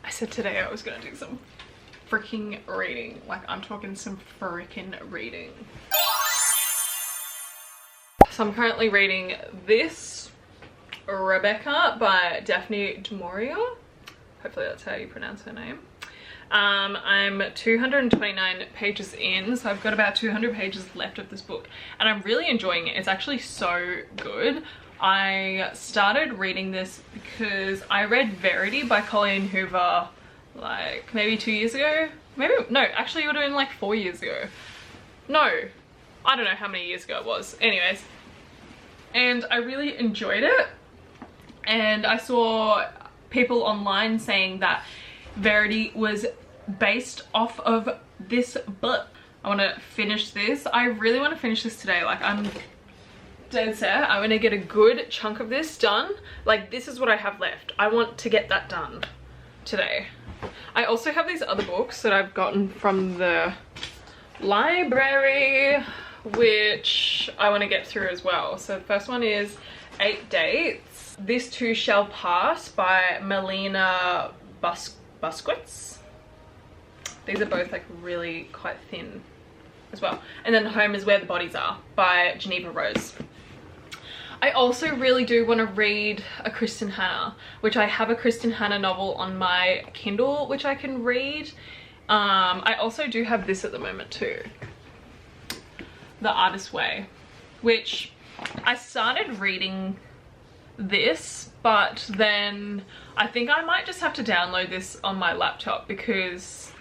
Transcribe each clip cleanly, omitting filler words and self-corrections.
I said today I was gonna do some freaking reading. Like, I'm talking some freaking reading. So I'm currently reading this, Rebecca by Daphne du Maurier. Hopefully that's how you pronounce her name. I'm 229 pages in, so I've got about 200 pages left of this book, and I'm really enjoying it. It's actually so good. I started reading this because I read Verity by Colleen Hoover like maybe 2 years ago. Maybe, no, actually it would have been like 4 years ago. No, I don't know how many years ago it was. Anyways, and I really enjoyed it, and I saw people online saying that Verity was based off of this book. I want to finish this. I really want to finish this today. Like, I'm dead set. I'm going to get a good chunk of this done. Like, this is what I have left. I want to get that done today. I also have these other books that I've gotten from the library, which I want to get through as well. So the first one is 8 Dates. This Too Shall Pass by Melina Busquets. These are both like really quite thin as well. And then Home is Where the Bodies Are by Geneva Rose. I also really do want to read a Kristen Hanna, which I have a Kristen Hanna novel on my Kindle which I can read. I also do have this at the moment too, The Artist's Way, which I started reading this, but then I think I might just have to download this on my laptop because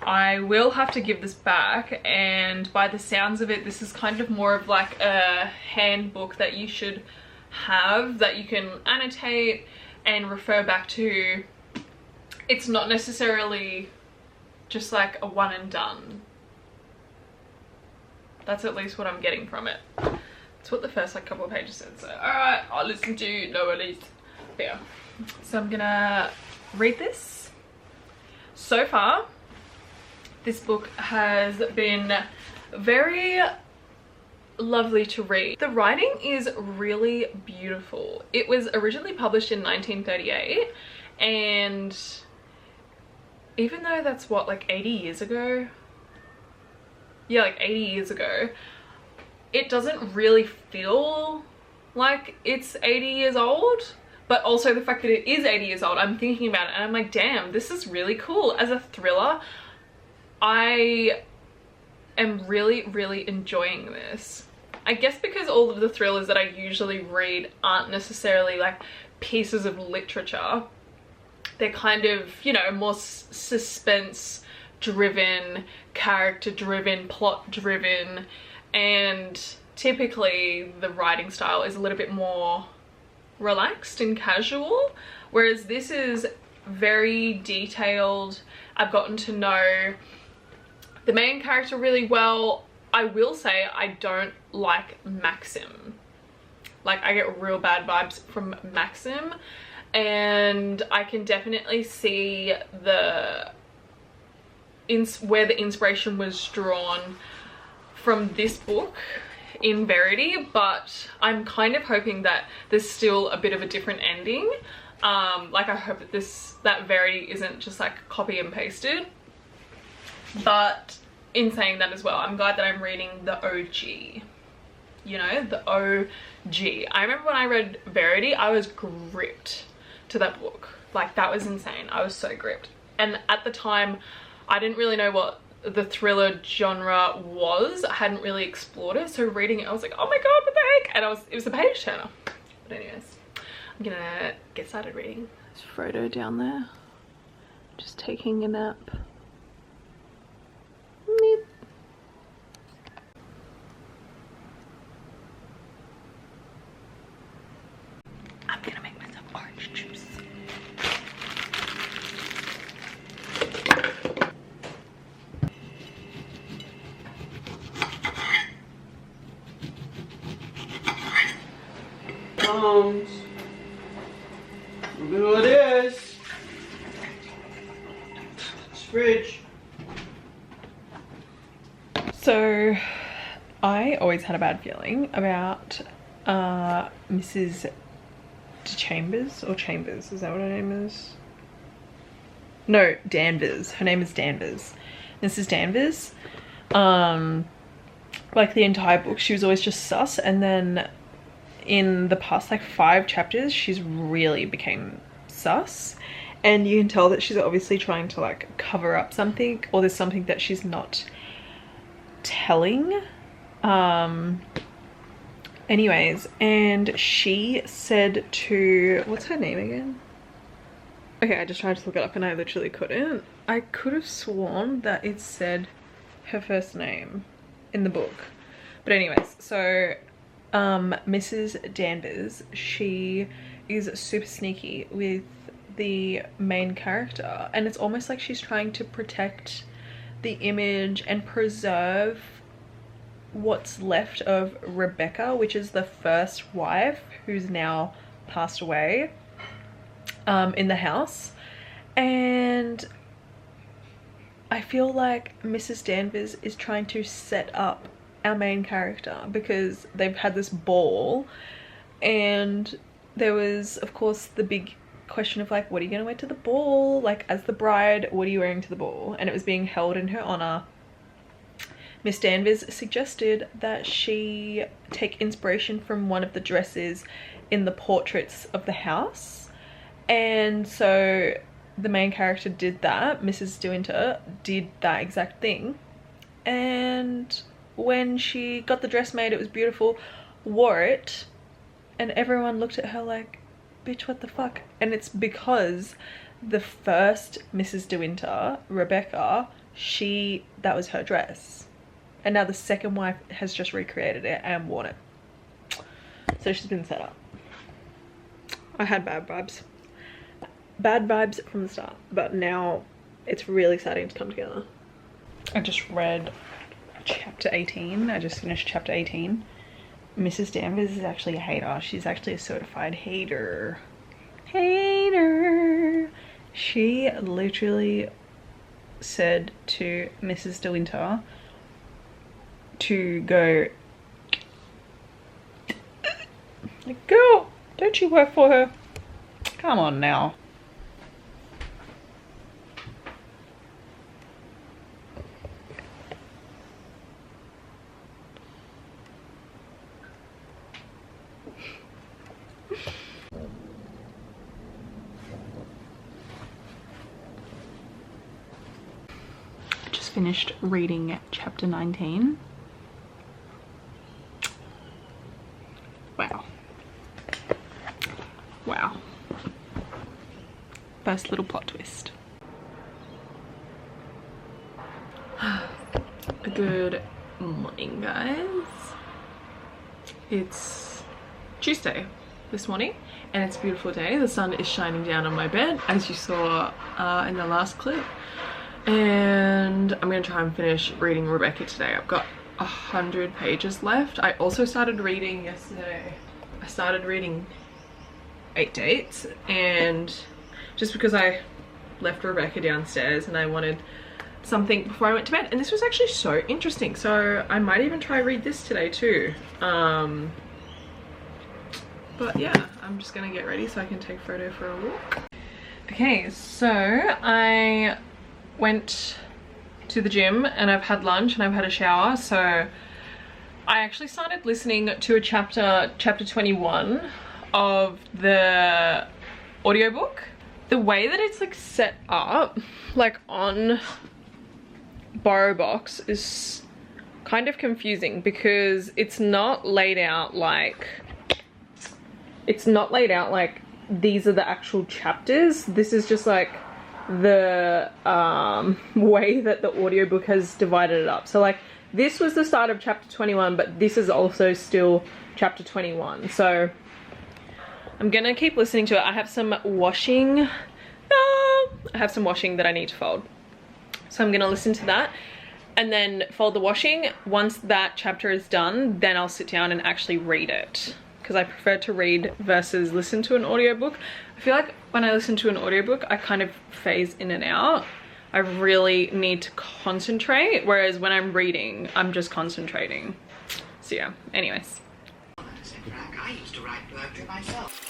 I will have to give this back, and by the sounds of it, this is kind of more of like a handbook that you should have, that you can annotate and refer back to. It's not necessarily just like a one and done. That's at least what I'm getting from it. That's what the first like couple of pages said. So alright, I'll listen to you, no worries. But yeah, so I'm gonna read this. So far, this book has been very lovely to read. The writing is really beautiful. It was originally published in 1938, and even though that's what, like 80 years ago? Yeah, like 80 years ago. It doesn't really feel like it's 80 years old, but also the fact that it is 80 years old, I'm thinking about it and I'm like, damn, this is really cool. As a thriller, I am really, really enjoying this. I guess because all of the thrillers that I usually read aren't necessarily like pieces of literature. They're kind of, you know, more suspense driven, character driven, plot driven, and typically the writing style is a little bit more relaxed and casual, whereas this is very detailed. I've gotten to know the main character really well. I will say I don't like Maxim. Like, I get real bad vibes from Maxim, and I can definitely see where the inspiration was drawn from this book in Verity, but I'm kind of hoping that there's still a bit of a different ending. Like, I hope that that Verity isn't just like copy and pasted. But in saying that as well, I'm glad that I'm reading the OG. You know, the OG. I remember when I read Verity, I was gripped to that book. Like, that was insane. I was so gripped. And at the time, I didn't really know what the thriller genre was. I hadn't really explored it, so reading it I was like, oh my god, what the heck, and it was a page turner. But anyways, I'm gonna get started reading. There's Frodo down there just taking a nap. Meep. I'm gonna make myself orange juice. Look at what it is. It's fridge. So I always had a bad feeling about Mrs. Chambers, or Chambers, is that what her name is? No, Danvers. Her name is Danvers. Mrs. Danvers. Like the entire book, she was always just sus, and then in the past like 5 chapters, she's really became sus. And you can tell that she's obviously trying to like cover up something, or there's something that she's not telling. Anyways, and she said to, what's her name again? Okay, I just tried to look it up and I literally couldn't. I could have sworn that it said her first name in the book. But anyways, so Mrs. Danvers, she is super sneaky with the main character, and it's almost like she's trying to protect the image and preserve what's left of Rebecca, which is the first wife who's now passed away, in the house. And I feel like Mrs. Danvers is trying to set up our main character, because they've had this ball, and there was of course the big question of like, what are you gonna wear to the ball? Like, as the bride, what are you wearing to the ball? And it was being held in her honor. Miss Danvers suggested that she take inspiration from one of the dresses in the portraits of the house. And so the main character did that. Mrs. De Winter did that exact thing. And when she got the dress made, it was beautiful, wore it, and everyone looked at her like, bitch, what the fuck? And it's because the first Mrs. De Winter, Rebecca, that was her dress. And now the second wife has just recreated it and worn it. So she's been set up. I had bad vibes. Bad vibes from the start, but now it's really starting to come together. I just read chapter 18. I just finished chapter 18. Mrs. Danvers is actually a hater. She's actually a certified hater. Hater. She literally said to Mrs. De Winter to go, like, girl, don't you work for her? Come on now. I just finished reading chapter 19. Wow. Wow. First little plot twist. Good morning, guys. It's Tuesday this morning and it's a beautiful day. The sun is shining down on my bed, as you saw in the last clip. And I'm gonna try and finish reading Rebecca today. I've got 100 pages left. I also started reading yesterday. I started reading 8 Dates, and just because I left Rebecca downstairs and I wanted something before I went to bed, and this was actually so interesting, so I might even try read this today too. But yeah, I'm just gonna get ready so I can take photo for a walk. Okay, so I went to the gym and I've had lunch and I've had a shower. So I actually started listening to a chapter 21 of the audiobook. The way that it's like set up, like on BorrowBox, is kind of confusing because it's not laid out like these are the actual chapters. This is just like the way that the audiobook has divided it up. So like this was the start of chapter 21, but this is also still chapter 21. So I'm gonna keep listening to it. I have some washing. I have some washing that I need to fold. So I'm gonna listen to that and then fold the washing. Once that chapter is done, then I'll sit down and actually read it, because I prefer to read versus listen to an audiobook. I feel like when I listen to an audiobook, I kind of phase in and out. I really need to concentrate, whereas when I'm reading, I'm just concentrating. So yeah, anyways. I used to write poetry myself.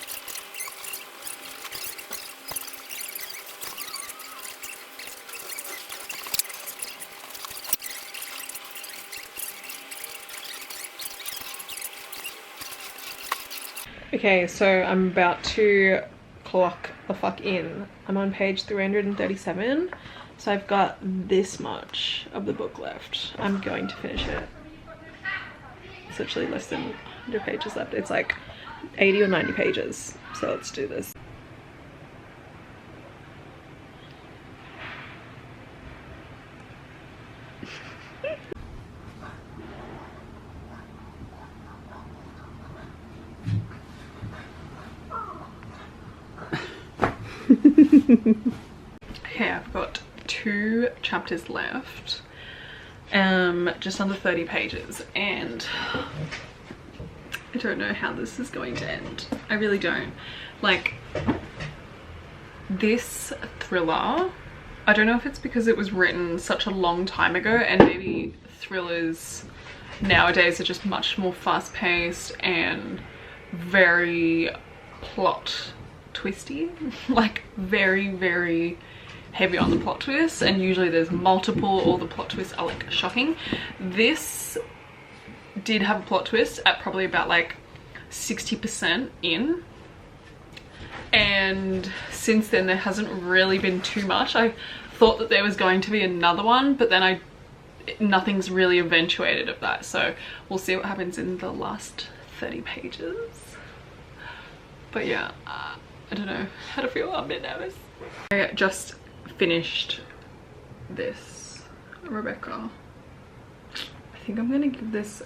Okay, so I'm about to clock the fuck in. I'm on page 337, so I've got this much of the book left. I'm going to finish it. It's literally less than 100 pages left. It's like 80 or 90 pages, so let's do this. Okay, I've got 2 chapters left, just under 30 pages, and I don't know how this is going to end. I really don't. Like, this thriller, I don't know if it's because it was written such a long time ago, and maybe thrillers nowadays are just much more fast-paced and very plot twisty, like very, very heavy on the plot twists, and usually there's multiple, or the plot twists are like shocking. This did have a plot twist at probably about like 60% in, and since then there hasn't really been too much. I thought that there was going to be another one, but then nothing's really eventuated of that, so we'll see what happens in the last 30 pages. But yeah, I don't know how to feel. I'm a bit nervous. I just finished this, Rebecca. I think I'm gonna give this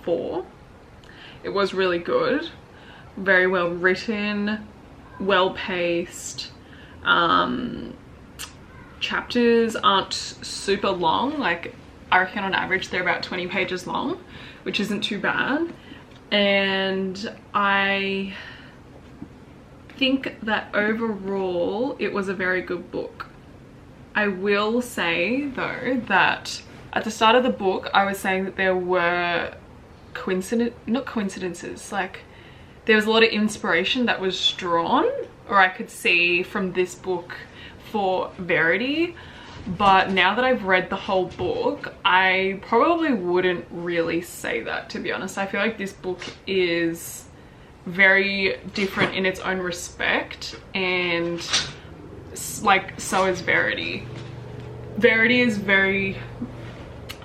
4. It was really good, very well written, well paced. Chapters aren't super long. Like, I reckon on average they're about 20 pages long, which isn't too bad. And I think that overall it was a very good book. I will say though that at the start of the book I was saying that there were not coincidences, like there was a lot of inspiration that was drawn, or I could see, from this book for Verity. But now that I've read the whole book, I probably wouldn't really say that, to be honest. I feel like this book is very different in its own respect, and like so is Verity. Verity is very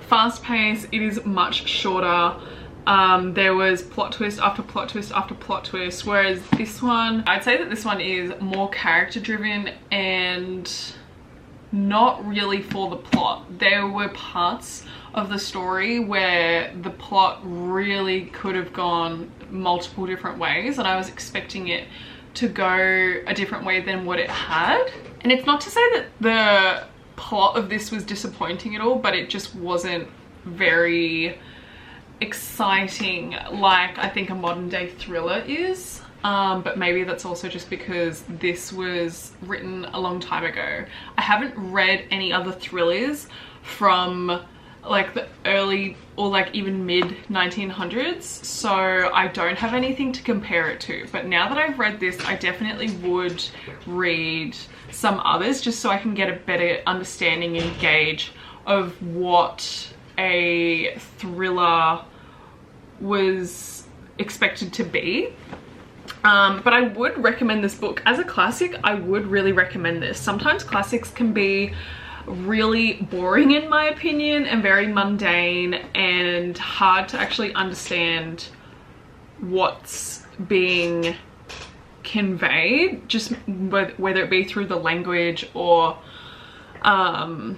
fast-paced. It is much shorter. There was plot twist after plot twist after plot twist, whereas this one, I'd say that this one is more character driven and not really for the plot. There were parts of the story where the plot really could have gone multiple different ways, and I was expecting it to go a different way than what it had. And it's not to say that the plot of this was disappointing at all, but it just wasn't very exciting like I think a modern day thriller is. But maybe that's also just because this was written a long time ago. I haven't read any other thrillers from like the early or like even mid 1900s, so I don't have anything to compare it to. But now that I've read this, I definitely would read some others just so I can get a better understanding and gauge of what a thriller was expected to be. But I would recommend this book as a classic. I would really recommend this. Sometimes classics can be really boring in my opinion, and very mundane and hard to actually understand what's being conveyed, just whether it be through the language or the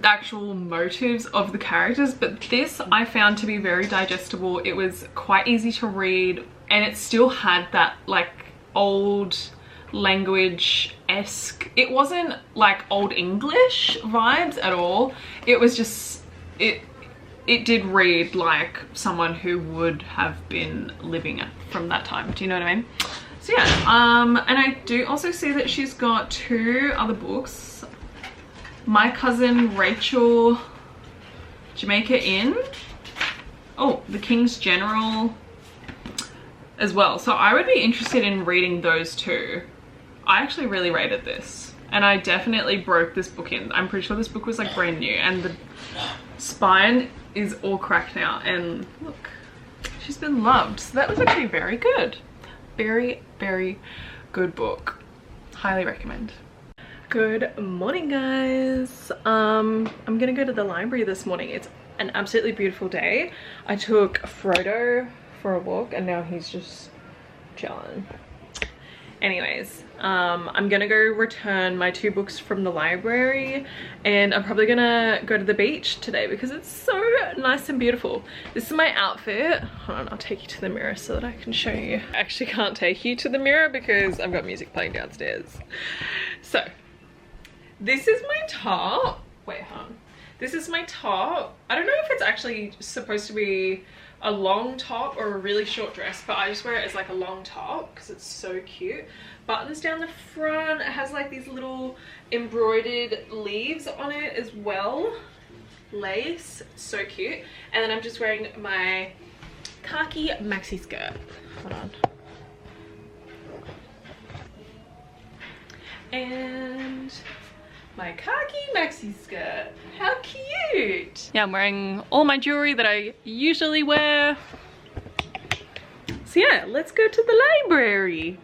actual motives of the characters. But this I found to be very digestible. It was quite easy to read, and it still had that like old language-esque, it wasn't like old English vibes at all. It was just, it did read like someone who would have been living from that time. Do you know what I mean? So yeah, and I do also see that she's got 2 other books. My Cousin Rachel, Jamaica Inn, oh, The King's General as well. So I would be interested in reading those 2. I actually really rated this, and I definitely broke this book in. I'm pretty sure this book was like brand new, and the spine is all cracked now, and look, She's Been Loved. So that was actually very good. Very, very good book. Highly recommend. Good morning, guys. I'm gonna go to the library this morning. It's an absolutely beautiful day. I took Frodo for a walk and now he's just chilling. Anyways, I'm gonna go return my 2 books from the library, and I'm probably gonna go to the beach today because it's so nice and beautiful. This is my outfit. Hold on, I'll take you to the mirror so that I can show you. I actually can't take you to the mirror because I've got music playing downstairs. So, this is my top. Wait, hold on. This is my top. I don't know if it's actually supposed to be a long top or a really short dress, but I just wear it as like a long top because it's so cute. Buttons down the front. It has like these little embroidered leaves on it as well. Lace. So cute. And then I'm just wearing my khaki maxi skirt. Hold on. And my khaki maxi skirt. How cute! Yeah, I'm wearing all my jewelry that I usually wear. So yeah, let's go to the library.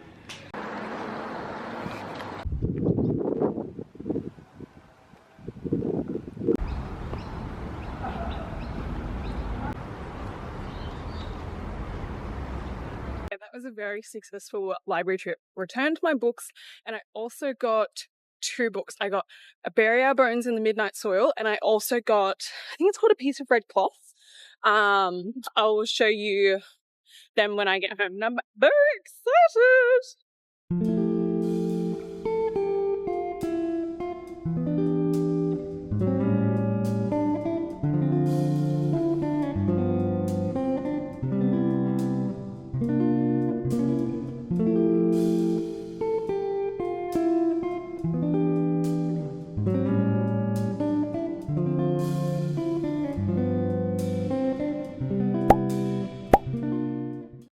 That was a very successful library trip. Returned my books, and I also got 2 books. I got A Bury Our Bones in the Midnight Soil, and I also got, I think it's called A Piece of Red Cloth. I will show you them when I get home. I'm very excited.